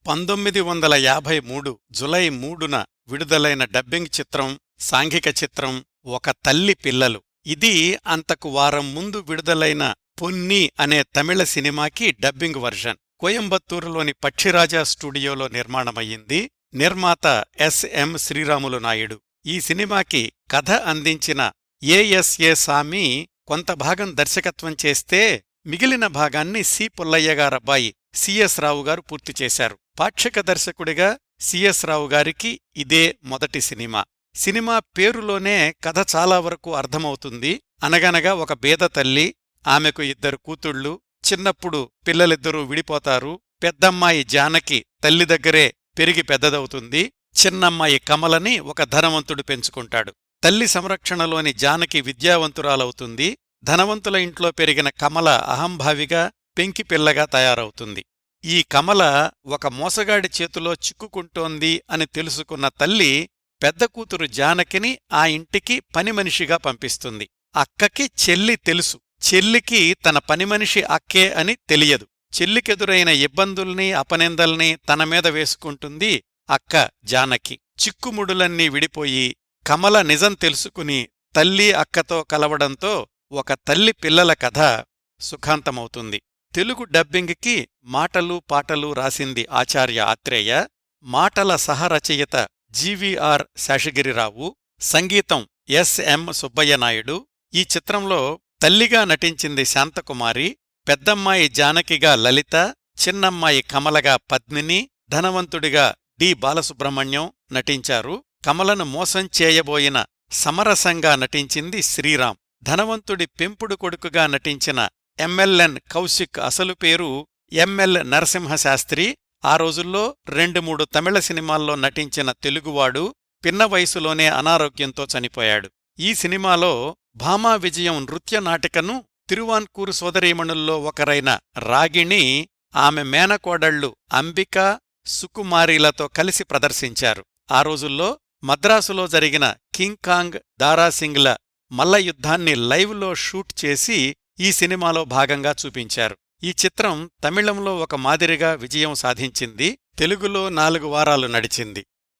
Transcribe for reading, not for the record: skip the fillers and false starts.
1953 July 3న విడుదలైన dubbing చిత్రం సాంఘిక చిత్రం ఒక తల్లి పిల్లలు. ఇది అంతకు వారం ముందు విడుదలైన పొన్ని అనే తమిళ సినిమాకి డబ్బింగ్ వర్షన్. కోయంబత్తూరులోని పక్షిరాజా స్టూడియోలో నిర్మాణమయ్యింది. నిర్మాత ఎస్.ఎం. శ్రీరాములు నాయుడు. ఈ సినిమాకి కథ అందించిన ఏ.ఎస్.ఏ. సామి కొంత భాగం దర్శకత్వం చేస్తే మిగిలిన భాగాన్ని సి. పుల్లయ్యగారబ్బాయి సి.ఎస్. రావు గారు పూర్తిచేశారు. పాక్షిక దర్శకుడిగా సి.ఎస్. రావు గారికి ఇదే మొదటి సినిమా. సినిమా పేరులోనే కథ చాలా వరకు అర్థమవుతుంది. అనగనగా ఒక బీద తల్లి, ఆమెకు 2 కూతుళ్ళు. చిన్నప్పుడు పిల్లలిద్దరూ విడిపోతారు. పెద్దమ్మాయి జానకి తల్లి దగ్గరే పెరిగి పెద్దదవుతుంది. చిన్నమ్మాయి కమలని ఒక ధనవంతుడు పెంచుకుంటాడు. తల్లి సంరక్షణలోని జానకి విద్యావంతురాలవుతుంది. ధనవంతుల ఇంట్లో పెరిగిన కమల అహంభావిగా పెంకిపిల్లగా తయారవుతుంది. ఈ కమల ఒక మోసగాడి చేతిలో చిక్కుకుంటోంది అని తెలుసుకున్న తల్లి పెద్ద కూతురు జానకిని ఆ ఇంటికి పనిమనిషిగా పంపిస్తుంది. అక్కకి చెల్లి తెలుసు. చెల్లికి తన పనిమనిషి అక్కే అని తెలియదు. చెల్లికెదురైన ఇబ్బందుల్ని అపనిందల్ని తనమీద వేసుకుంటుంది అక్క జానకి. చిక్కుముడులన్నీ విడిపోయి కమల నిజం తెలుసుకుని తల్లి అక్కతో కలవడంతో ఒక తల్లి పిల్లల కథ సుఖాంతమవుతుంది. తెలుగు డబ్బింగ్కి మాటలు పాటలు రాసింది ఆచార్య ఆత్రేయ. మాటల సహరచయిత జి.వి.ఆర్. శేషగిరిరావు. సంగీతం ఎస్.ఎం. సుబ్బయ్యనాయుడు. ఈ చిత్రంలో తల్లిగా నటించింది శాంతకుమారి, పెద్దమ్మాయి జానకిగా లలిత, చిన్నమ్మాయి కమలగా పద్మిని, ధనవంతుడిగా డి. బాలసుబ్రహ్మణ్యం నటించారు. కమలను మోసం చేయబోయిన సమరసంగా నటించింది శ్రీరాం. ధనవంతుడి పెంపుడు కొడుకుగా నటించిన ఎమ్మెల్యన్ కౌశిక్ అసలు పేరు ఎం.ఎల్. నరసింహశాస్త్రి. ఆ రోజుల్లో 2-3 తమిళ సినిమాల్లో నటించిన తెలుగువాడు. పిన్న వయసులోనే అనారోగ్యంతో చనిపోయాడు. ఈ సినిమాలో భామా విజయం నృత్య నాటికను తిరువాన్కూరు సోదరీమణుల్లో ఒకరైన రాగిణి, ఆమె మేనకోడళ్లు అంబిక, సుకుమారిలతో కలిసి ప్రదర్శించారు. ఆ రోజుల్లో మద్రాసులో జరిగిన కింగ్ కాంగ్, దారాసింగ్ల మల్లయుద్ధాన్ని లైవ్లో షూట్ చేసి ఈ సినిమాలో భాగంగా చూపించారు. ఈ చిత్రం తమిళంలో ఒక మాదిరిగా విజయం సాధించింది. తెలుగులో 4 వారాలు నడిచింది.